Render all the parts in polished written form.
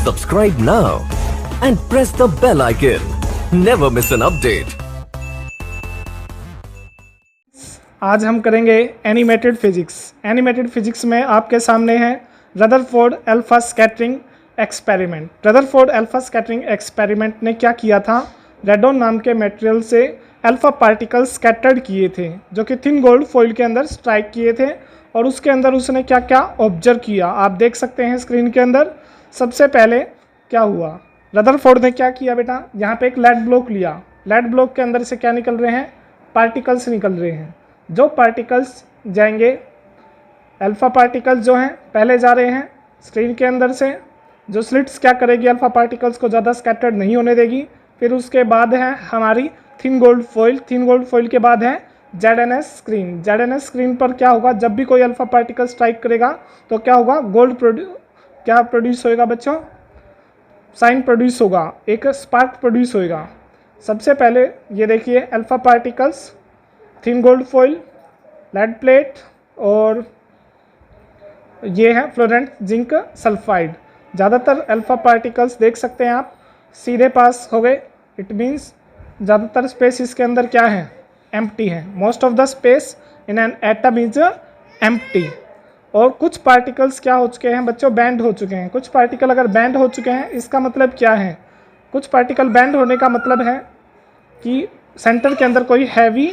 Subscribe now and press the bell icon. Never miss an update. आज हम करेंगे animated physics. Animated physics में आपके सामने है Rutherford alpha scattering experiment. Rutherford alpha scattering experiment ने क्या किया था, रेडोन नाम के मटेरियल से अल्फा पार्टिकल स्कैटर्ड किए थे जो कि थिन गोल्ड फॉइल के अंदर स्ट्राइक किए थे, और उसके अंदर उसने क्या क्या ऑब्जर्व किया आप देख सकते हैं स्क्रीन के अंदर। सबसे पहले क्या हुआ, रदरफोर्ड ने क्या किया बेटा, यहाँ पे एक लेड ब्लॉक लिया। लेड ब्लॉक के अंदर से क्या निकल रहे हैं, पार्टिकल्स निकल रहे हैं। जो पार्टिकल्स जाएंगे, अल्फा पार्टिकल्स जो हैं पहले जा रहे हैं स्क्रीन के अंदर से। जो स्लिट्स क्या करेगी, अल्फा पार्टिकल्स को ज़्यादा स्कैटर्ड नहीं होने देगी। फिर उसके बाद है हमारी thin gold foil. Thin gold foil के बाद है ZNS स्क्रीन। ZNS स्क्रीन पर क्या होगा, जब भी कोई अल्फा पार्टिकल स्ट्राइक करेगा तो क्या होगा, गोल्ड क्या प्रोड्यूस होएगा बच्चों, साइन प्रोड्यूस होगा, एक स्पार्क प्रोड्यूस होएगा। सबसे पहले ये देखिए alpha particles, thin gold foil, lead plate, और ये है फ्लोरेंट जिंक सल्फाइड। ज़्यादातर अल्फा पार्टिकल्स देख सकते हैं आप सीधे पास हो गए। इट मीन्स ज़्यादातर स्पेस इसके अंदर क्या है, एम्प्टी है। Most of the space in an atom is empty. और कुछ पार्टिकल्स क्या हो चुके हैं बच्चों, बैंड हो चुके हैं। कुछ पार्टिकल अगर बैंड हो चुके हैं इसका मतलब क्या है, कुछ पार्टिकल बैंड होने का मतलब है कि सेंटर के अंदर कोई हैवी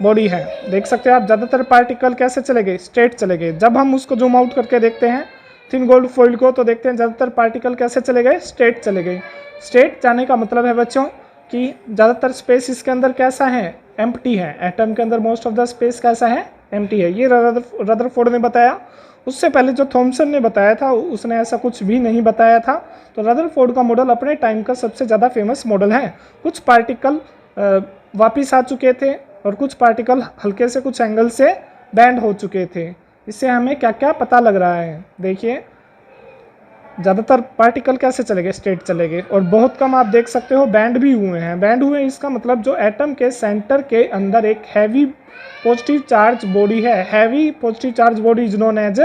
बॉडी है। देख सकते हैं आप ज़्यादातर पार्टिकल कैसे चले गए, स्ट्रेट चले गए। जब हम उसको जूम आउट करके देखते हैं थिन गोल्ड फॉइल को तो देखते हैं ज़्यादातर पार्टिकल कैसे चले गए, स्ट्रेट चले गए। स्ट्रेट जाने का मतलब है बच्चों कि ज़्यादातर स्पेस इसके अंदर कैसा है, एम्प्टी है। एटम के अंदर मोस्ट ऑफ द स्पेस कैसा है, एम्प्टी है। ये रदरफोर्ड ने बताया। उससे पहले जो थॉमसन ने बताया था उसने ऐसा कुछ भी नहीं बताया था। तो रदरफोर्ड का मॉडल अपने टाइम का सबसे ज़्यादा फेमस मॉडल है। कुछ पार्टिकल वापिस आ चुके थे और कुछ पार्टिकल हल्के से कुछ एंगल से बैंड हो चुके थे। इससे हमें क्या क्या पता लग रहा है, देखिए ज़्यादातर पार्टिकल कैसे चले गए, स्ट्रेट चले गए, और बहुत कम आप देख सकते हो बैंड भी हुए हैं। बैंड हुए इसका मतलब जो एटम के सेंटर के अंदर एक हैवी पॉजिटिव चार्ज बॉडी है। Heavy positive charge body is known as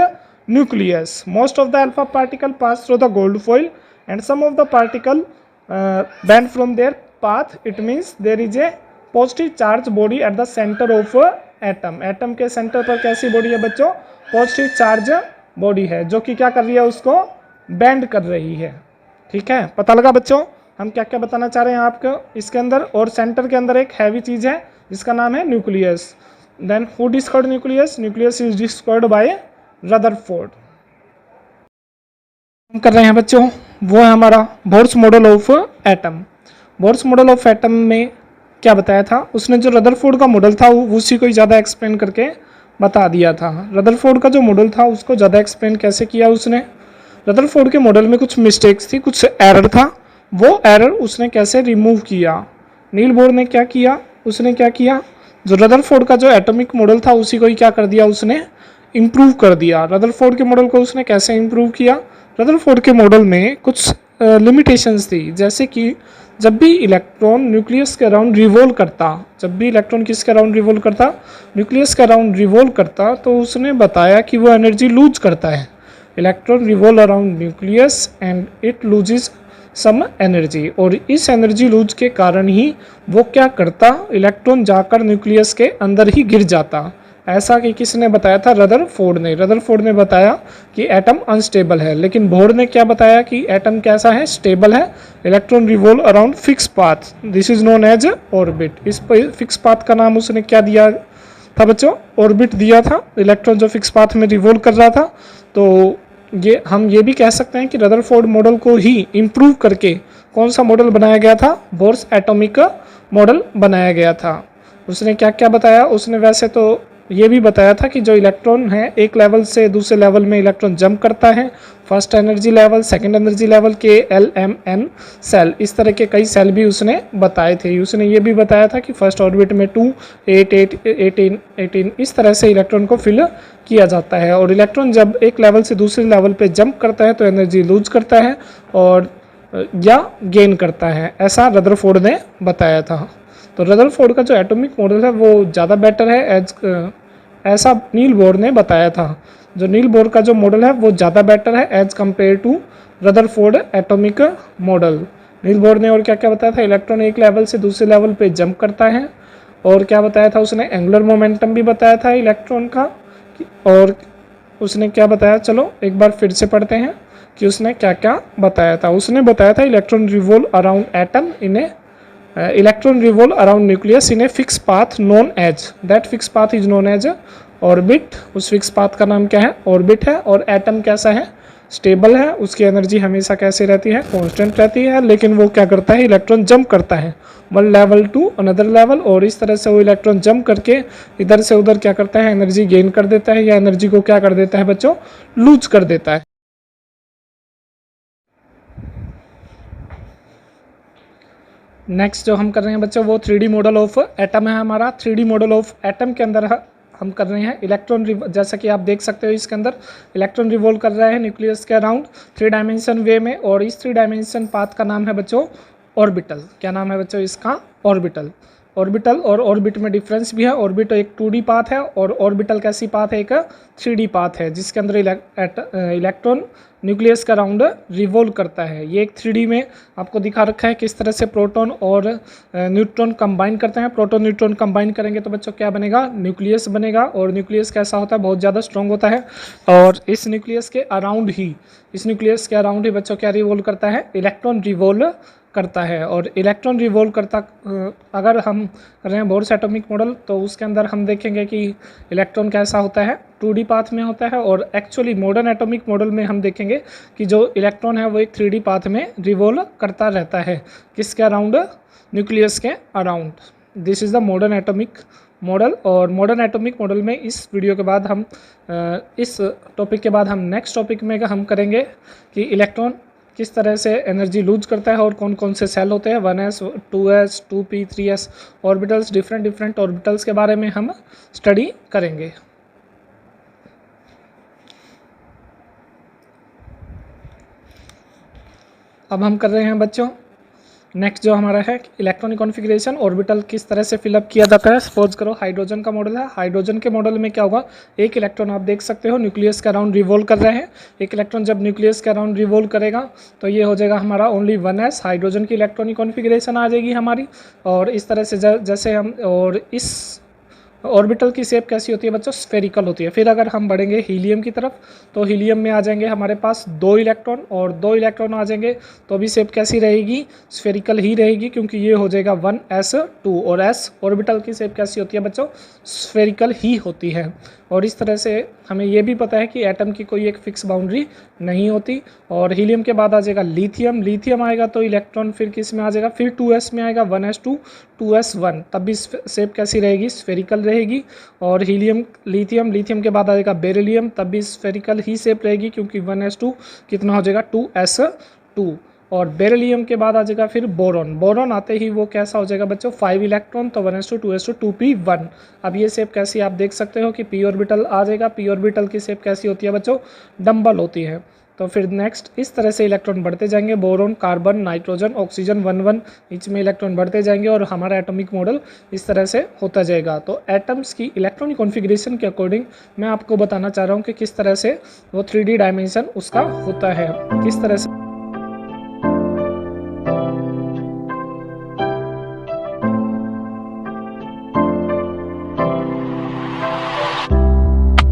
nucleus. Most of the alpha particle pass through the gold foil and some of the particle bend from their path. It means there is a positive charge body at the centre of atom. Atom के सेंटर पर कैसी body है बच्चों, positive charge body है जो कि क्या कर रही है, उसको बैंड कर रही है। ठीक है, पता लगा बच्चों हम क्या क्या बताना चाह रहे हैं आपको इसके अंदर। और सेंटर के अंदर एक हैवी चीज़ है जिसका नाम है nucleus. Then who discovered nucleus, nucleus is discovered by Rutherford. हम कर रहे हैं बच्चों वो है हमारा Bohr's model of atom. Bohr's model of atom में क्या बताया था उसने, जो रदरफोर्ड का मॉडल था वो उसी को ज़्यादा एक्सप्लेन करके बता दिया था। रदरफोर्ड का जो मॉडल था उसको ज़्यादा एक्सप्लेन कैसे किया उसने, रदरफोर्ड के मॉडल में कुछ मिस्टेक्स थी, कुछ एरर था, वो एरर उसने कैसे रिमूव किया। नील बोर ने क्या किया, उसने क्या किया, जो रदरफोर्ड का जो एटॉमिक मॉडल था उसी को ही क्या कर दिया उसने, इम्प्रूव कर दिया। रदरफोर्ड के मॉडल को उसने कैसे इम्प्रूव किया, रदरफोर्ड के मॉडल में कुछ लिमिटेशंस थी, जैसे कि जब भी इलेक्ट्रॉन न्यूक्लियस के अराउंड रिवॉल्व करता, जब भी इलेक्ट्रॉन किसके अराउंड रिवॉल्व करता, न्यूक्लियस के अराउंड रिवॉल्व करता, तो उसने बताया कि वो एनर्जी लूज करता है। Electron revolve around nucleus and it loses some energy, और इस एनर्जी लूज के कारण ही वो क्या करता, इलेक्ट्रॉन जाकर न्यूक्लियस के अंदर ही गिर जाता। ऐसा कि किसने बताया था, रदरफोर्ड ने। रदरफोर्ड ने बताया कि एटम अनस्टेबल है, लेकिन बोर ने क्या बताया कि एटम कैसा है, स्टेबल है। Electron revolve around fix path, this is known as orbit. इस फिक्स पाथ का नाम उसने क्या दिया था बच्चों, ऑर्बिट दिया था। इलेक्ट्रॉन जो फिक्स पाथ में रिवॉल्व कर रहा था, तो ये हम ये भी कह सकते हैं कि रदरफोर्ड मॉडल को ही इम्प्रूव करके कौन सा मॉडल बनाया गया था, बोर्स एटॉमिक मॉडल बनाया गया था। उसने क्या क्या बताया, उसने वैसे तो ये भी बताया था कि जो इलेक्ट्रॉन है एक लेवल से दूसरे लेवल में इलेक्ट्रॉन जंप करता है। First energy level, second energy level के LMN सेल, इस तरह के कई सेल भी उसने बताए थे। उसने ये भी बताया था कि फर्स्ट ऑर्बिट में 2, 8, 8, 18, 18 इस तरह से इलेक्ट्रॉन को फिल किया जाता है। और इलेक्ट्रॉन जब एक लेवल से दूसरे लेवल पे जंप करता है तो एनर्जी लूज करता है और या गेन करता है, ऐसा रदरफोर्ड ने बताया था। तो रदरफोर्ड का जो एटॉमिक मॉडल है वो ज़्यादा बेटर है ऐसा नील बोर ने बताया था। जो नील बोर का जो मॉडल है वो ज़्यादा बेटर है as compare to Rutherford atomic model. Niels Bohr ने और क्या क्या बताया था, इलेक्ट्रॉन एक लेवल से दूसरे लेवल पे जंप करता है, और क्या बताया था उसने, एंगुलर मोमेंटम भी बताया था इलेक्ट्रॉन का, और उसने क्या बताया, चलो एक बार फिर से पढ़ते हैं कि उसने क्या क्या बताया था। उसने बताया था electron revolve around atom in a electron revolve around nucleus in a fix path known as, that fix path is known as orbit. उस फिक्स पाथ का नाम क्या है, ऑर्बिट है। और एटम कैसा है, स्टेबल है, उसकी एनर्जी हमेशा कैसे रहती है, कांस्टेंट रहती है, लेकिन वो क्या करता है, इलेक्ट्रॉन जंप करता है one level to another level, और इस तरह से वो इलेक्ट्रॉन जंप करके इधर से उधर क्या करता है, एनर्जी गेन कर देता है, या एनर्जी को क्या कर देता है बच्चों, लूज कर देता है। नेक्स्ट जो हम कर रहे हैं बच्चों वो 3D मॉडल ऑफ एटम है हमारा। 3D मॉडल ऑफ एटम के अंदर हम कर रहे हैं इलेक्ट्रॉन, जैसा कि आप देख सकते हो इसके अंदर इलेक्ट्रॉन रिवॉल्व कर रहा है न्यूक्लियस के अराउंड 3 डायमेंशन वे में, और इस 3 डायमेंशन पाथ का नाम है बच्चों ऑर्बिटल। क्या नाम है बच्चों इसका, ऑर्बिटल। ऑर्बिटल और ऑर्बिट में डिफरेंस भी है, ऑर्बिट एक 2D पाथ है और ऑर्बिटल कैसी पाथ है, एक 3D पाथ है, जिसके अंदर इलेक्ट्रॉन न्यूक्लियस का राउंड रिवॉल्व करता है। ये एक 3D में आपको दिखा रखा है किस तरह से प्रोटॉन और न्यूट्रॉन कंबाइन करते हैं। प्रोटॉन न्यूट्रॉन कंबाइन करेंगे तो बच्चों क्या बनेगा, न्यूक्लियस बनेगा, और न्यूक्लियस कैसा होता है, बहुत ज़्यादा स्ट्रॉन्ग होता है, और इस न्यूक्लियस के अराउंड ही बच्चों क्या रिवॉल्व करता है, इलेक्ट्रॉन रिवॉल्व करता है। और इलेक्ट्रॉन रिवॉल्व करता, अगर हम कर रहे हैं बोर्स एटॉमिक मॉडल, तो उसके अंदर हम देखेंगे कि इलेक्ट्रॉन कैसा होता है, 2D पाथ में होता है, और एक्चुअली मॉडर्न एटॉमिक मॉडल में हम देखेंगे कि जो इलेक्ट्रॉन है वो एक 3D पाथ में रिवॉल्व करता रहता है, किसके अराउंड, न्यूक्लियस के around. This is the modern atomic model. और मॉडर्न एटॉमिक मॉडल में इस वीडियो के बाद हम इस टॉपिक के बाद हम नेक्स्ट टॉपिक में हम करेंगे कि इलेक्ट्रॉन किस तरह से एनर्जी लूज करता है और कौन कौन से सेल होते हैं, 1s 2s 2p 3s orbitals, different orbitals के बारे में हम स्टडी करेंगे। अब हम कर रहे हैं बच्चों नेक्स्ट जो हमारा है इलेक्ट्रॉनिक कॉन्फ़िगरेशन, ऑर्बिटल किस तरह से फिलअप किया जाता है। सपोज करो हाइड्रोजन का मॉडल है, हाइड्रोजन के मॉडल में क्या होगा, एक इलेक्ट्रॉन आप देख सकते हो न्यूक्लियस के अराउंड रिवॉल्व कर रहे हैं। एक इलेक्ट्रॉन जब न्यूक्लियस के अराउंड रिवॉल्व करेगा तो ये हो जाएगा हमारा ओनली 1s, हाइड्रोजन की इलेक्ट्रॉनिक कॉन्फ़िगरेशन आ जाएगी हमारी। और इस तरह से जैसे हम, और इस ऑर्बिटल की शेप कैसी होती है बच्चों, स्फेरिकल होती है। फिर अगर हम बढ़ेंगे हीलियम की तरफ, तो हीलियम में आ जाएंगे हमारे पास 2 इलेक्ट्रॉन, और 2 इलेक्ट्रॉन आ जाएंगे तो भी शेप कैसी रहेगी, स्फेरिकल ही रहेगी, क्योंकि ये हो जाएगा 1s2, और s ऑर्बिटल की शेप कैसी होती है बच्चों, स्फेरिकल ही होती है। और इस तरह से हमें ये भी पता है कि एटम की कोई एक फिक्स बाउंड्री नहीं होती। और हीलियम के बाद आ जाएगा लिथियम, लिथियम आएगा तो इलेक्ट्रॉन फिर किस में आ जाएगा, फिर 2s में आएगा, 1s2 2s1, तब भी शेप कैसी रहेगी, स्फेरिकल रहेगी। और हीलियम लिथियम के बाद आ जाएगा बेरिलियम, तब भी स्फेरिकल ही शेप रहेगी, क्योंकि 1s2 कितना हो जाएगा, 2s2। और बेरिलियम के बाद आ जाएगा फिर बोरॉन, बोरॉन आते ही वो कैसा हो जाएगा बच्चों, 5 इलेक्ट्रॉन, तो 1s2 2s2 2p1। अब ये शेप कैसी आप देख सकते हो कि p ऑर्बिटल आ जाएगा। p ऑर्बिटल की शेप कैसी होती है बच्चों, डंबल होती है। तो फिर नेक्स्ट इस तरह से इलेक्ट्रॉन बढ़ते जाएंगे, boron, carbon, nitrogen, oxygen, 1 each में इलेक्ट्रॉन बढ़ते जाएंगे, और हमारा एटॉमिक मॉडल इस तरह से होता जाएगा। तो एटम्स की इलेक्ट्रॉनिक कॉन्फ़िगरेशन के अकॉर्डिंग मैं आपको बताना चाह रहा हूँ कि किस तरह से वो 3D डायमेंशन उसका होता है, किस तरह से